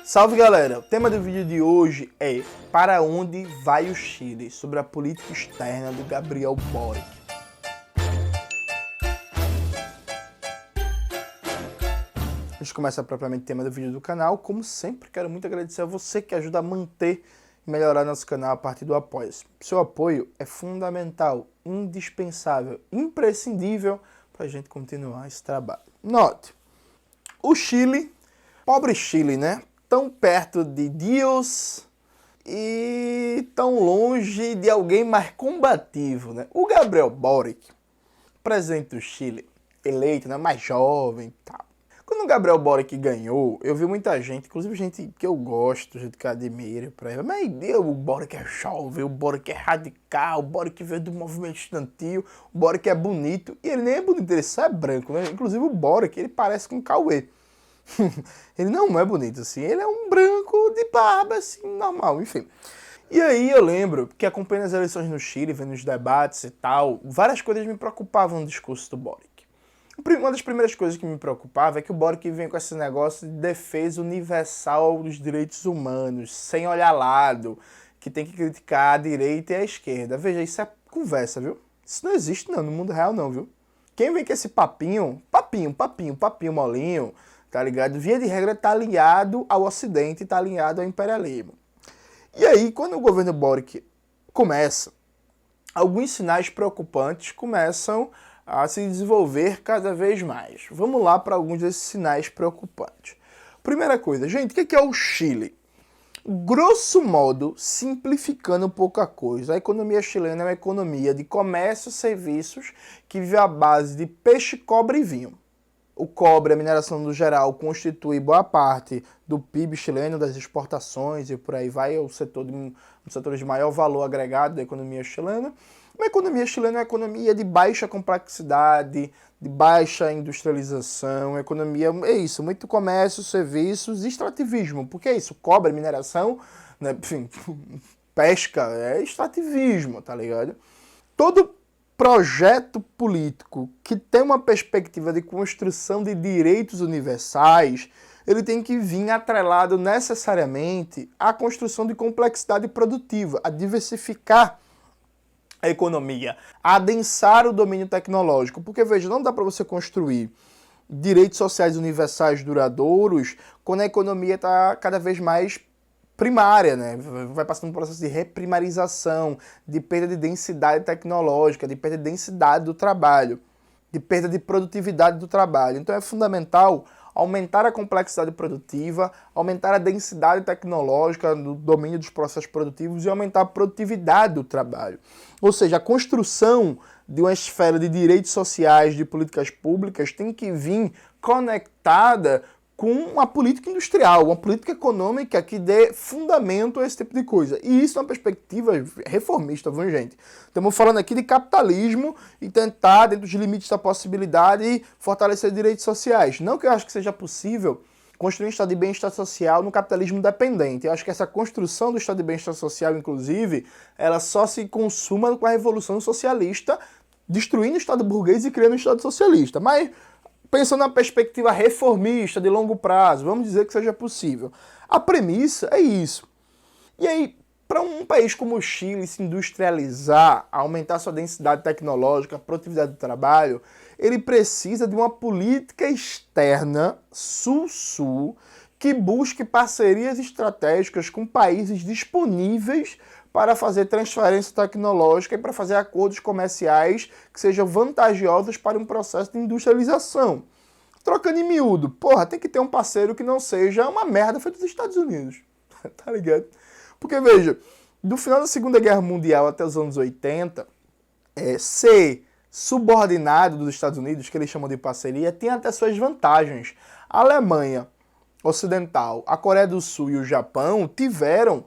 Salve galera, o tema do vídeo de hoje é Para onde vai o Chile? Sobre a política externa do Gabriel Boric. Antes de começar propriamente o tema do vídeo do canal, como sempre, quero muito agradecer a você que ajuda a manter e melhorar nosso canal a partir do Apoia-se. Seu apoio é fundamental, indispensável, imprescindível para a gente continuar esse trabalho. Note, o Chile, pobre Chile, né? Tão perto de Deus e tão longe de alguém mais combativo, né? O Gabriel Boric, presidente do Chile, eleito, né, mais jovem e tal. Quando o Gabriel Boric ganhou, eu vi muita gente, inclusive gente que eu gosto, gente que eu admiro, mas o Boric é jovem, o Boric é radical, o Boric veio do movimento estudantil, o Boric é bonito, e ele nem é bonito, ele só é branco, né? Inclusive o Boric, ele parece com o Cauê. Ele não é bonito assim, ele é um branco de barba assim, normal, enfim. E aí eu lembro que acompanhando as eleições no Chile, vendo os debates e tal, várias coisas me preocupavam no discurso do Boric. Uma das primeiras coisas que me preocupava é que o Boric vem com esse negócio de defesa universal dos direitos humanos, sem olhar lado, que tem que criticar a direita e a esquerda. Veja, isso é conversa, viu? Isso não existe não, no mundo real não, viu? Quem vem com esse papinho molinho, tá ligado? Via de regra tá alinhado ao Ocidente, tá alinhado ao imperialismo. E aí, quando o governo Boric começa, alguns sinais preocupantes começam a se desenvolver cada vez mais. Vamos lá para alguns desses sinais preocupantes. Primeira coisa, gente, o que é o Chile? Grosso modo, simplificando pouca coisa, a economia chilena é uma economia de comércio e serviços que vive à base de peixe, cobre e vinho. O cobre, a mineração no geral, constitui boa parte do PIB chileno, das exportações e por aí vai, é um dos setores de maior valor agregado da economia chilena. Uma economia chilena é uma economia de baixa complexidade, de baixa industrialização, economia, é isso, muito comércio, serviços e extrativismo. Porque é isso, cobre, mineração, né, enfim, pesca, é extrativismo, tá ligado? Todo projeto político que tem uma perspectiva de construção de direitos universais, ele tem que vir atrelado necessariamente à construção de complexidade produtiva, a diversificar a economia, a adensar o domínio tecnológico. Porque, veja, não dá para você construir direitos sociais universais duradouros quando a economia está cada vez mais primária, né? Vai passando um processo de reprimarização, de perda de densidade tecnológica, de perda de densidade do trabalho, de perda de produtividade do trabalho. Então é fundamental aumentar a complexidade produtiva, aumentar a densidade tecnológica no domínio dos processos produtivos e aumentar a produtividade do trabalho. Ou seja, a construção de uma esfera de direitos sociais, de políticas públicas, tem que vir conectada com uma política industrial, uma política econômica que dê fundamento a esse tipo de coisa. E isso é uma perspectiva reformista, viu, gente? Estamos falando aqui de capitalismo e tentar, dentro dos limites da possibilidade, fortalecer direitos sociais. Não que eu acho que seja possível construir um estado de bem-estar social no capitalismo dependente. Eu acho que essa construção do estado de bem-estar social, inclusive, ela só se consuma com a revolução socialista, destruindo o estado burguês e criando o estado socialista. Mas pensando na perspectiva reformista de longo prazo, vamos dizer que seja possível. A premissa é isso. E aí, para um país como o Chile se industrializar, aumentar sua densidade tecnológica, a produtividade do trabalho, ele precisa de uma política externa sul-sul que busque parcerias estratégicas com países disponíveis para fazer transferência tecnológica e para fazer acordos comerciais que sejam vantajosos para um processo de industrialização. Trocando em miúdo, porra, tem que ter um parceiro que não seja uma merda feita dos Estados Unidos, tá ligado? Porque, veja, do final da Segunda Guerra Mundial até os anos 80, ser subordinado dos Estados Unidos, que eles chamam de parceria, tem até suas vantagens. A Alemanha Ocidental, a Coreia do Sul e o Japão tiveram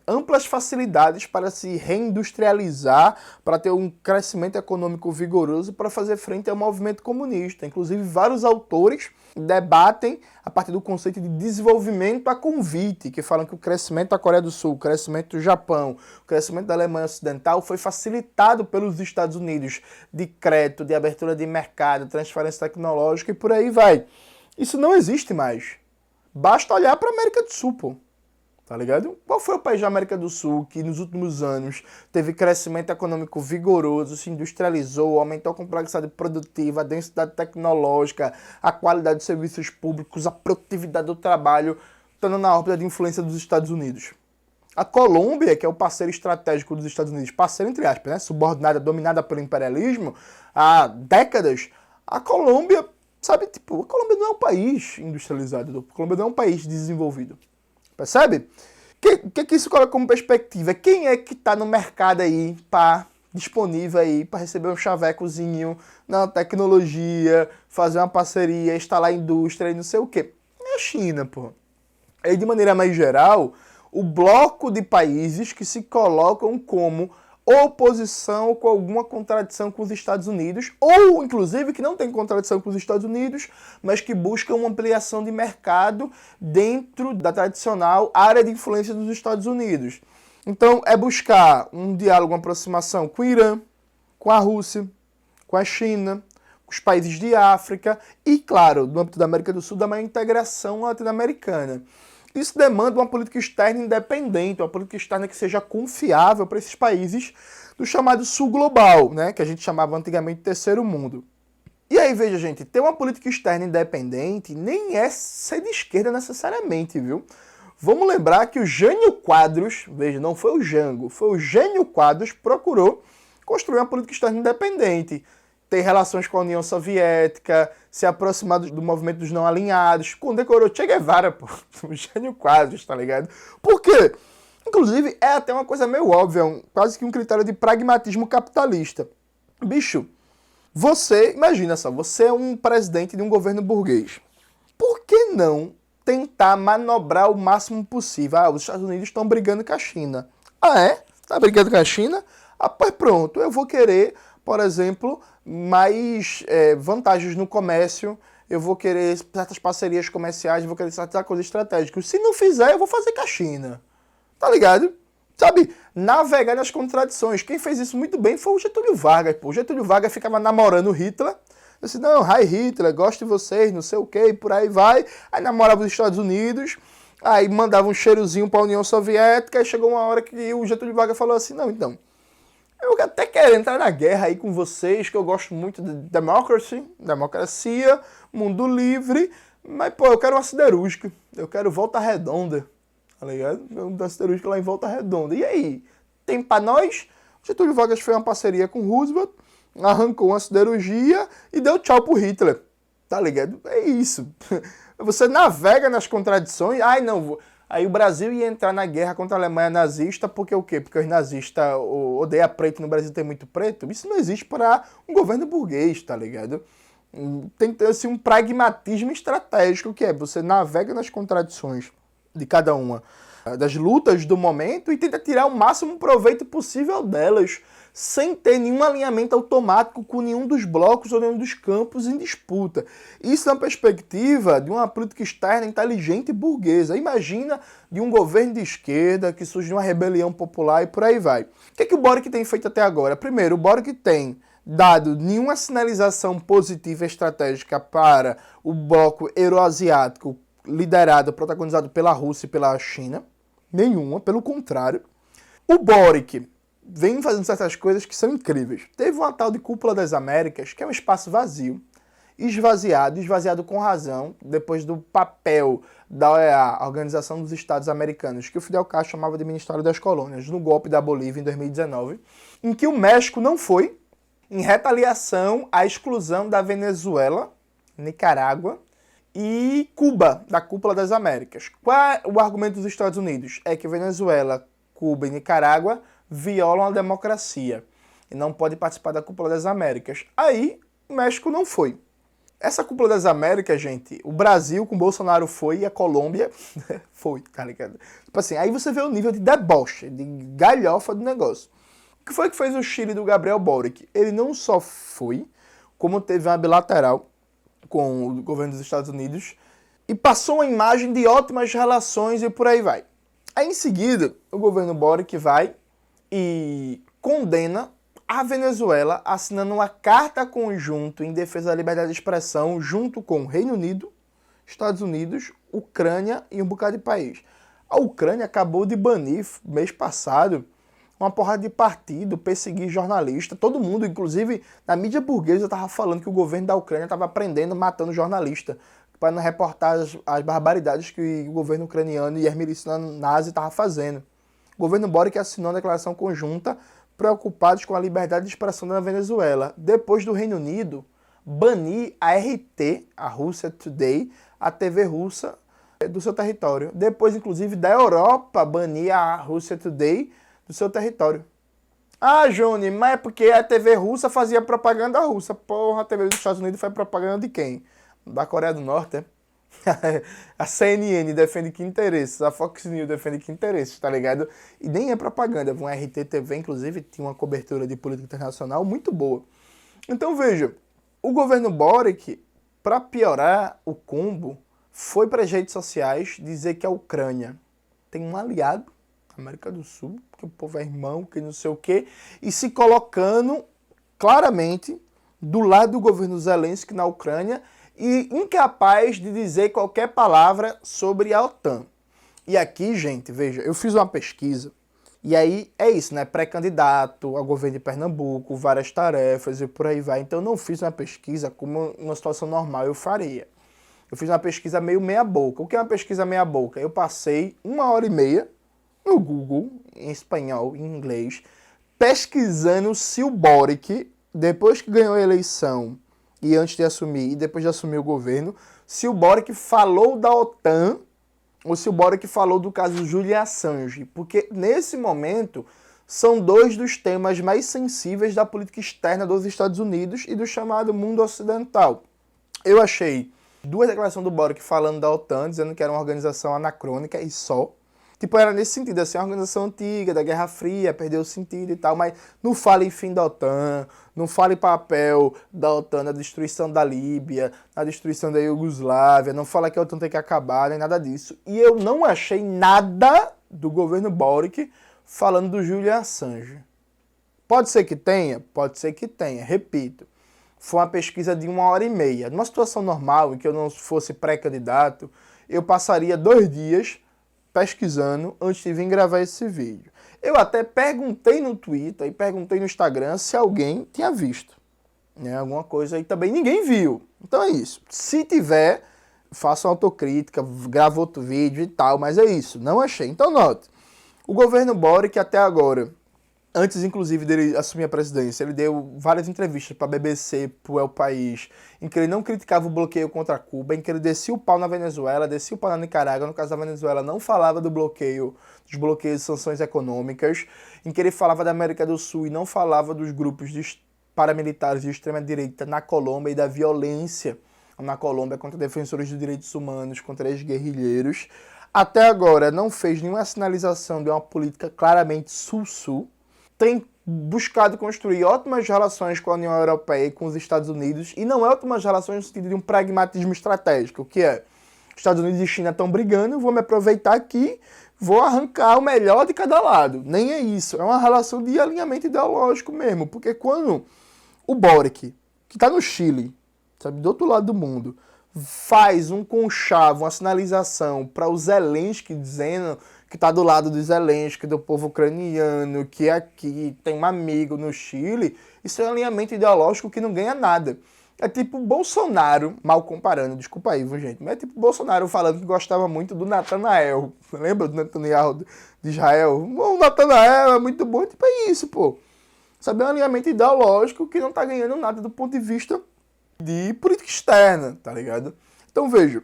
amplas facilidades para se reindustrializar, para ter um crescimento econômico vigoroso, para fazer frente ao movimento comunista. Inclusive, vários autores debatem a partir do conceito de desenvolvimento a convite, que falam que o crescimento da Coreia do Sul, o crescimento do Japão, o crescimento da Alemanha Ocidental foi facilitado pelos Estados Unidos de crédito, de abertura de mercado, transferência tecnológica e por aí vai. Isso não existe mais. Basta olhar para a América do Sul, pô. Tá ligado? Qual foi o país da América do Sul que nos últimos anos teve crescimento econômico vigoroso, se industrializou, aumentou a complexidade produtiva, a densidade tecnológica, a qualidade dos serviços públicos, a produtividade do trabalho, estando na órbita de influência dos Estados Unidos? A Colômbia, que é o parceiro estratégico dos Estados Unidos, parceiro entre aspas, né? Subordinada, dominada pelo imperialismo há décadas, a Colômbia, sabe, tipo, a Colômbia não é um país industrializado, a Colômbia não é um país desenvolvido. Percebe? O que isso coloca como perspectiva? Quem é que está no mercado aí, disponível aí para receber um chavecozinho na tecnologia, fazer uma parceria, instalar indústria e não sei o quê? É a China, pô. E de maneira mais geral, o bloco de países que se colocam como oposição com alguma contradição com os Estados Unidos, ou inclusive que não tem contradição com os Estados Unidos, mas que buscam uma ampliação de mercado dentro da tradicional área de influência dos Estados Unidos. Então é buscar um diálogo, uma aproximação com o Irã, com a Rússia, com a China, com os países de África e, claro, no âmbito da América do Sul, da maior integração latino-americana. Isso demanda uma política externa independente, uma política externa que seja confiável para esses países do chamado Sul Global, né, que a gente chamava antigamente de Terceiro Mundo. E aí, veja, gente, ter uma política externa independente nem é ser de esquerda necessariamente, viu? Vamos lembrar que o Jânio Quadros, veja, não foi o Jango, foi o Jânio Quadros que procurou construir uma política externa independente, ter relações com a União Soviética, se aproximar do movimento dos não alinhados, condecorou Che Guevara, pô, o Jânio Quadros, tá ligado? Por quê? Inclusive, é até uma coisa meio óbvia, quase que um critério de pragmatismo capitalista. Bicho, imagina só, você é um presidente de um governo burguês. Por que não tentar manobrar o máximo possível? Ah, os Estados Unidos estão brigando com a China. Ah, é? Tá brigando com a China? Ah, pois pronto, eu vou querer, por exemplo, mais vantagens no comércio, eu vou querer certas parcerias comerciais, eu vou querer certas coisas estratégicas. Se não fizer, eu vou fazer com a China. Tá ligado? Sabe, navegar nas contradições. Quem fez isso muito bem foi o Getúlio Vargas. Pô. O Getúlio Vargas ficava namorando o Hitler. Disse, não, hi Hitler, gosto de vocês, não sei o quê, e por aí vai. Aí namorava os Estados Unidos, aí mandava um cheirozinho para a União Soviética, e chegou uma hora que o Getúlio Vargas falou assim, não, então, eu até quero entrar na guerra aí com vocês, que eu gosto muito de democracia, mundo livre, mas, pô, eu quero uma siderúrgica, eu quero Volta Redonda, tá ligado? Uma siderúrgica lá em Volta Redonda. E aí, tem pra nós? Getúlio Vargas fez uma parceria com Roosevelt, arrancou uma siderurgia e deu tchau pro Hitler, tá ligado? É isso. Você navega nas contradições, ai não, aí o Brasil ia entrar na guerra contra a Alemanha nazista, porque o quê? Porque os nazistas odeiam preto, no Brasil tem muito preto? Isso não existe para um governo burguês, tá ligado? Tem que ter assim, um pragmatismo estratégico, que é você navega nas contradições de cada uma das lutas do momento e tenta tirar o máximo proveito possível delas, sem ter nenhum alinhamento automático com nenhum dos blocos ou nenhum dos campos em disputa. Isso na perspectiva de uma política externa inteligente e burguesa. Imagina de um governo de esquerda que surge de uma rebelião popular e por aí vai. O que o Boric tem feito até agora? Primeiro, o Boric tem dado nenhuma sinalização positiva estratégica para o bloco euroasiático liderado, protagonizado pela Rússia e pela China. Nenhuma, pelo contrário. O Boric vem fazendo certas coisas que são incríveis. Teve uma tal de Cúpula das Américas, que é um espaço vazio, esvaziado com razão, depois do papel da OEA, a Organização dos Estados Americanos, que o Fidel Castro chamava de Ministério das Colônias, no golpe da Bolívia em 2019, em que o México não foi, em retaliação à exclusão da Venezuela, Nicarágua e Cuba, da Cúpula das Américas. Qual é o argumento dos Estados Unidos? É que Venezuela, Cuba e Nicarágua violam a democracia e não pode participar da Cúpula das Américas. Aí, o México não foi. Essa Cúpula das Américas, gente, o Brasil com Bolsonaro foi e a Colômbia foi, tá ligado? Tipo assim, aí você vê o nível de deboche, de galhofa do negócio. O que foi que fez o Chile do Gabriel Boric? Ele não só foi, como teve uma bilateral com o governo dos Estados Unidos e passou uma imagem de ótimas relações e por aí vai. Aí, em seguida, o governo Boric vai e condena a Venezuela assinando uma carta conjunta em defesa da liberdade de expressão junto com o Reino Unido, Estados Unidos, Ucrânia e um bocado de país. A Ucrânia acabou de banir, mês passado, uma porrada de partido, perseguir jornalista, todo mundo, inclusive na mídia burguesa, estava falando que o governo da Ucrânia estava prendendo, matando jornalista, para não reportar as barbaridades que o governo ucraniano e as milícias nazis estavam fazendo. O governo Boric assinou uma declaração conjunta preocupados com a liberdade de expressão na Venezuela, depois do Reino Unido banir a RT, a Russia Today, a TV russa, do seu território. Depois, inclusive, da Europa banir a Russia Today do seu território. Ah, Johnny, mas é porque a TV russa fazia propaganda russa. Porra, a TV dos Estados Unidos faz propaganda de quem? Da Coreia do Norte, é? A CNN defende que interesses, a Fox News defende que interesses, tá ligado? E nem é propaganda. Um RT-TV, inclusive, tinha uma cobertura de política internacional muito boa. Então, veja, o governo Boric, para piorar o combo, foi para as redes sociais dizer que a Ucrânia tem um aliado, América do Sul, que o povo é irmão, que não sei o quê, e se colocando claramente do lado do governo Zelensky na Ucrânia e incapaz de dizer qualquer palavra sobre a OTAN. E aqui, gente, veja, eu fiz uma pesquisa, e aí é isso, né? Pré-candidato ao governo de Pernambuco, várias tarefas e por aí vai. Então eu não fiz uma pesquisa como uma situação normal eu faria. Eu fiz uma pesquisa meio meia-boca. O que é uma pesquisa meia-boca? Eu passei 1h30 no Google, em espanhol, em inglês, pesquisando se o Boric, depois que ganhou a eleição e antes de assumir, e depois de assumir o governo, se o Boric falou da OTAN ou se o Boric falou do caso Julian Assange. Porque, nesse momento, são dois dos temas mais sensíveis da política externa dos Estados Unidos e do chamado mundo ocidental. Eu achei 2 declarações do Boric falando da OTAN, dizendo que era uma organização anacrônica e só. Tipo, era nesse sentido, assim, uma organização antiga, da Guerra Fria, perdeu o sentido e tal, mas não fale fim da OTAN, não fale papel da OTAN na destruição da Líbia, na destruição da Iugoslávia, não fala que a OTAN tem que acabar, nem nada disso. E eu não achei nada do governo Boric falando do Julian Assange. Pode ser que tenha, repito. Foi uma pesquisa de 1h30. Numa situação normal, em que eu não fosse pré-candidato, eu passaria 2 dias pesquisando antes de vir gravar esse vídeo. Eu até perguntei no Twitter e perguntei no Instagram se alguém tinha visto, né, alguma coisa, e também ninguém viu. Então é isso. Se tiver, faça uma autocrítica, grava outro vídeo e tal, mas é isso. Não achei. Então note, o governo Boric até agora, antes inclusive dele assumir a presidência, ele deu várias entrevistas para a BBC, para o El País, em que ele não criticava o bloqueio contra Cuba, em que ele descia o pau na Venezuela, descia o pau na Nicarágua, no caso da Venezuela não falava do bloqueio, dos bloqueios e sanções econômicas, em que ele falava da América do Sul e não falava dos grupos de paramilitares de extrema-direita na Colômbia e da violência na Colômbia contra defensores de direitos humanos, contra ex-guerrilheiros. Até agora não fez nenhuma sinalização de uma política claramente sul-sul, tem buscado construir ótimas relações com a União Europeia e com os Estados Unidos, e não é ótimas relações no sentido de um pragmatismo estratégico, que é, Estados Unidos e China estão brigando, vou me aproveitar aqui, vou arrancar o melhor de cada lado. Nem é isso, é uma relação de alinhamento ideológico mesmo, porque quando o Boric, que está no Chile, sabe, do outro lado do mundo, faz um conchavo, uma sinalização para o Zelensky dizendo que está do lado do Zelensky, do povo ucraniano, que aqui tem um amigo no Chile, isso é um alinhamento ideológico que não ganha nada. É tipo Bolsonaro, mal comparando, desculpa aí, viu, gente, mas é tipo Bolsonaro falando que gostava muito do Natanael. Lembra do Netanyahu de Israel? O Natanael é muito bom, tipo, é isso, pô. Sabe, é um alinhamento ideológico que não tá ganhando nada do ponto de vista de política externa, tá ligado? Então, veja,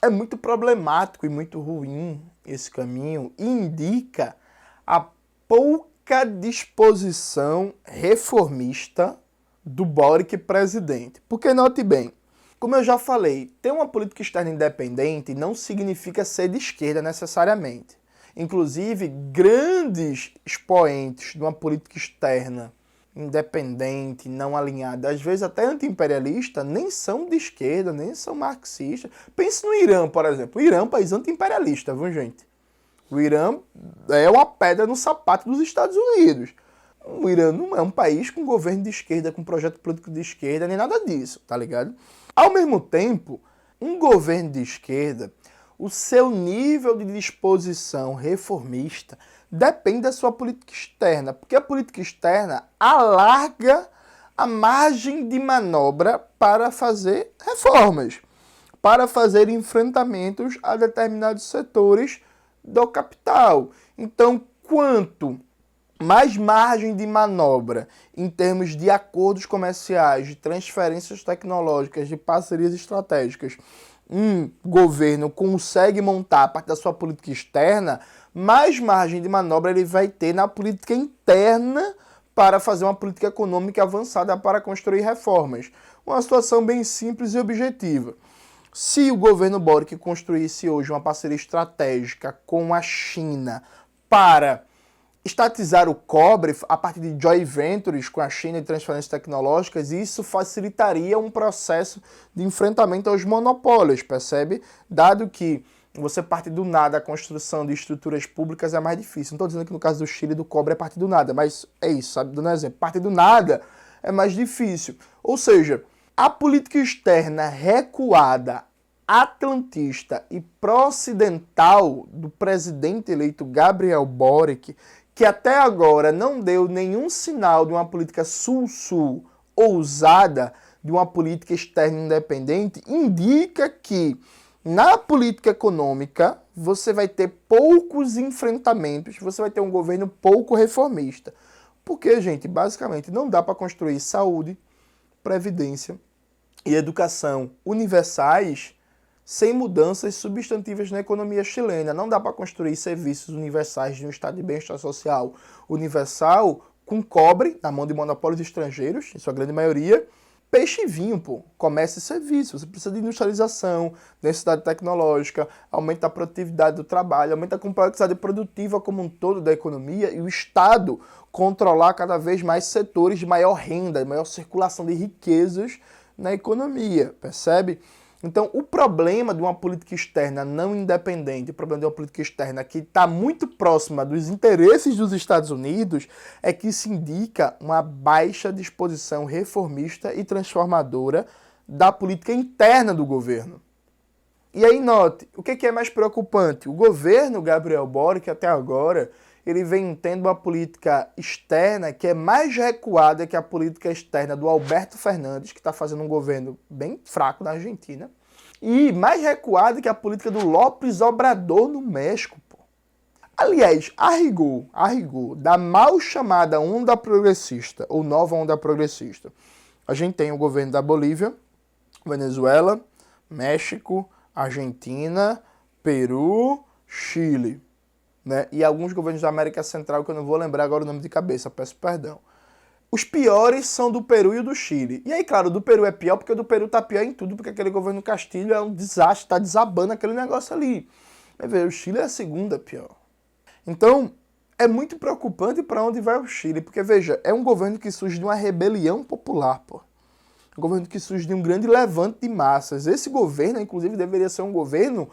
é muito problemático e muito ruim esse caminho e indica a pouca disposição reformista do Boric presidente. Porque note bem, como eu já falei, ter uma política externa independente não significa ser de esquerda necessariamente. Inclusive, grandes expoentes de uma política externa independente, não alinhada, às vezes até anti-imperialista, nem são de esquerda, nem são marxistas. Pense no Irã, por exemplo. O Irã é um país anti-imperialista, viu, gente? O Irã é uma pedra no sapato dos Estados Unidos. O Irã não é um país com governo de esquerda, com projeto político de esquerda, nem nada disso, tá ligado? Ao mesmo tempo, um governo de esquerda, o seu nível de disposição reformista depende da sua política externa, porque a política externa alarga a margem de manobra para fazer reformas, para fazer enfrentamentos a determinados setores do capital. Então, quanto mais margem de manobra em termos de acordos comerciais, de transferências tecnológicas, de parcerias estratégicas, um governo consegue montar a partir da sua política externa, mais margem de manobra ele vai ter na política interna para fazer uma política econômica avançada para construir reformas. Uma situação bem simples e objetiva. Se o governo Boric construísse hoje uma parceria estratégica com a China para estatizar o cobre a partir de joint ventures com a China e transferências tecnológicas, isso facilitaria um processo de enfrentamento aos monopólios, percebe? Dado que você parte do nada, a construção de estruturas públicas é mais difícil. Não estou dizendo que no caso do Chile do cobre é partir do nada, mas é isso, sabe? Dando um exemplo. Partir do nada é mais difícil. Ou seja, a política externa recuada, atlantista e pró-ocidental do presidente eleito Gabriel Boric, que até agora não deu nenhum sinal de uma política sul-sul ousada, de uma política externa independente, indica que na política econômica você vai ter poucos enfrentamentos, você vai ter um governo pouco reformista. Porque, gente, basicamente não dá para construir saúde, previdência e educação universais sem mudanças substantivas na economia chilena. Não dá para construir serviços universais de um estado de bem-estar social universal com cobre na mão de monopólios estrangeiros, em sua grande maioria, peixe e vinho, pô, comércio e serviço. Você precisa de industrialização, densidade tecnológica, aumento da produtividade do trabalho, aumento da complexidade produtiva como um todo da economia e o Estado controlar cada vez mais setores de maior renda, de maior circulação de riquezas na economia, percebe? Então, o problema de uma política externa não independente, o problema de uma política externa que está muito próxima dos interesses dos Estados Unidos, é que se indica uma baixa disposição reformista e transformadora da política interna do governo. E aí, note, o que é mais preocupante? O governo Gabriel Boric, até agora, ele vem tendo uma política externa que é mais recuada que a política externa do Alberto Fernandes, que está fazendo um governo bem fraco na Argentina, e mais recuada que a política do López Obrador no México, pô. Aliás, a rigor, da mal chamada onda progressista, ou nova onda progressista, a gente tem o governo da Bolívia, Venezuela, México, Argentina, Peru, Chile, né? E alguns governos da América Central que eu não vou lembrar agora o nome de cabeça, peço perdão. Os piores são do Peru e do Chile. E aí, claro, o do Peru é pior porque o do Peru tá pior em tudo, porque aquele governo Castilho é um desastre, tá desabando aquele negócio ali. Mas, o Chile é a segunda pior. Então, é muito preocupante para onde vai o Chile, porque, veja, é um governo que surge de uma rebelião popular, pô. Um governo que surge de um grande levante de massas. Esse governo, inclusive, deveria ser um governo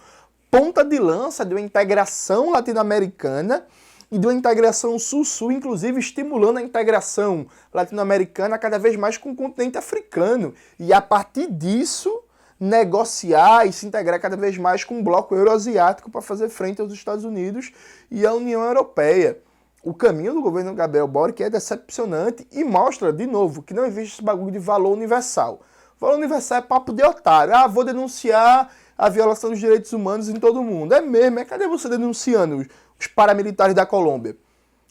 ponta de lança de uma integração latino-americana e de uma integração sul-sul, inclusive estimulando a integração latino-americana cada vez mais com o continente africano. E a partir disso, negociar e se integrar cada vez mais com o bloco euroasiático para fazer frente aos Estados Unidos e à União Europeia. O caminho do governo Gabriel Boric é decepcionante e mostra, de novo, que não existe esse bagulho de valor universal. Valor universal é papo de otário. Ah, vou denunciar a violação dos direitos humanos em todo mundo. É mesmo, cadê você denunciando os paramilitares da Colômbia?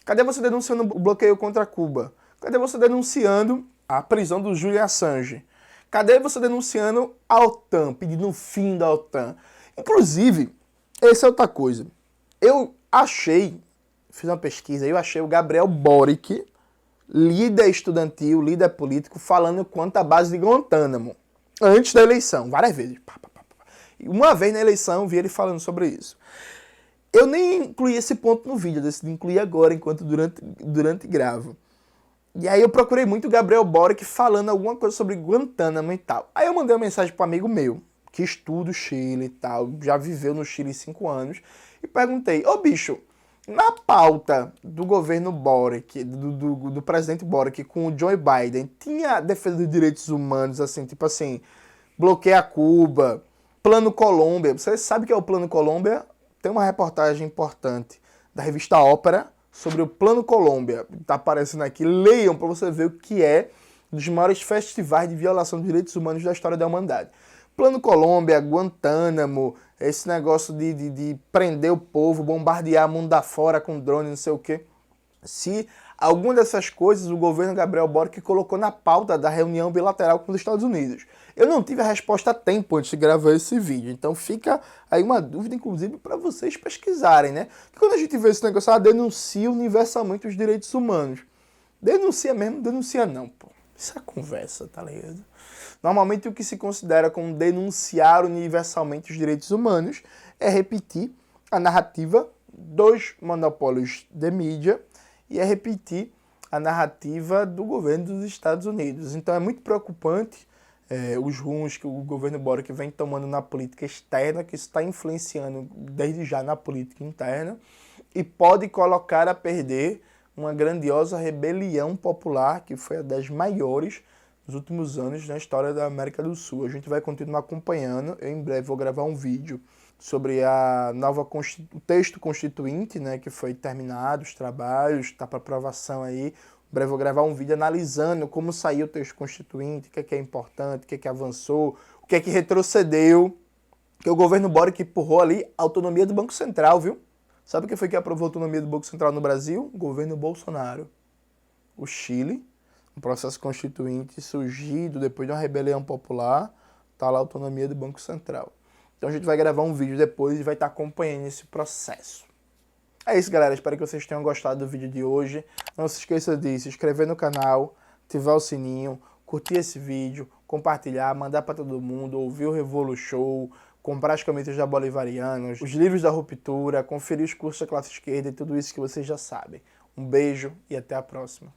Cadê você denunciando o bloqueio contra Cuba? Cadê você denunciando a prisão do Julian Assange? Cadê você denunciando a OTAN, pedindo o fim da OTAN? Inclusive, essa é outra coisa. Eu fiz uma pesquisa, eu achei o Gabriel Boric, líder estudantil, líder político, falando quanto à base de Guantánamo, antes da eleição, várias vezes. Uma vez na eleição, eu vi ele falando sobre isso. Eu nem incluí esse ponto no vídeo, eu decidi incluir agora, enquanto durante gravo. E aí eu procurei muito o Gabriel Boric falando alguma coisa sobre Guantánamo e tal. Aí eu mandei uma mensagem para um amigo meu, que estuda o Chile e tal, já viveu no Chile 5 anos, e perguntei, ô bicho, na pauta do governo Boric, do presidente Boric com o Joe Biden, tinha defesa dos direitos humanos, assim, tipo assim, bloqueia Cuba, Plano Colômbia. Você sabe o que é o Plano Colômbia? Tem uma reportagem importante da revista Ópera sobre o Plano Colômbia. Está aparecendo aqui. Leiam para você ver o que é um dos maiores festivais de violação de direitos humanos da história da humanidade. Plano Colômbia, Guantánamo, esse negócio de prender o povo, bombardear mundo afora com drone, não sei o quê. Se alguma dessas coisas o governo Gabriel Boric colocou na pauta da reunião bilateral com os Estados Unidos. Eu não tive a resposta a tempo antes de gravar esse vídeo, então fica aí uma dúvida, inclusive, para vocês pesquisarem, né? Porque quando a gente vê esse negócio, denuncia universalmente os direitos humanos. Denuncia mesmo, denuncia não, pô. Isso é conversa, tá ligado? Normalmente o que se considera como denunciar universalmente os direitos humanos é repetir a narrativa dos monopólios de mídia e é repetir a narrativa do governo dos Estados Unidos. Então é muito preocupante os rumos que o governo Boric vem tomando na política externa, que isso está influenciando desde já na política interna e pode colocar a perder uma grandiosa rebelião popular que foi a das maiores nos últimos anos na história da América do Sul. A gente vai continuar acompanhando. Eu em breve vou gravar um vídeo sobre o texto constituinte, né, que foi terminado, os trabalhos, está para aprovação aí. Em breve vou gravar um vídeo analisando como saiu o texto constituinte, o que é importante, o que avançou, o que retrocedeu. Que o governo Boric empurrou ali a autonomia do Banco Central, viu? Sabe quem foi que aprovou a autonomia do Banco Central no Brasil? O governo Bolsonaro. O Chile, um processo constituinte surgido depois de uma rebelião popular, está lá a autonomia do Banco Central. Então a gente vai gravar um vídeo depois e vai estar acompanhando esse processo. É isso, galera. Espero que vocês tenham gostado do vídeo de hoje. Não se esqueça de se inscrever no canal, ativar o sininho, curtir esse vídeo, compartilhar, mandar para todo mundo, ouvir o Revolu Show, comprar as camisetas da Bolivarianos, os livros da Ruptura, conferir os cursos da classe esquerda e tudo isso que vocês já sabem. Um beijo e até a próxima.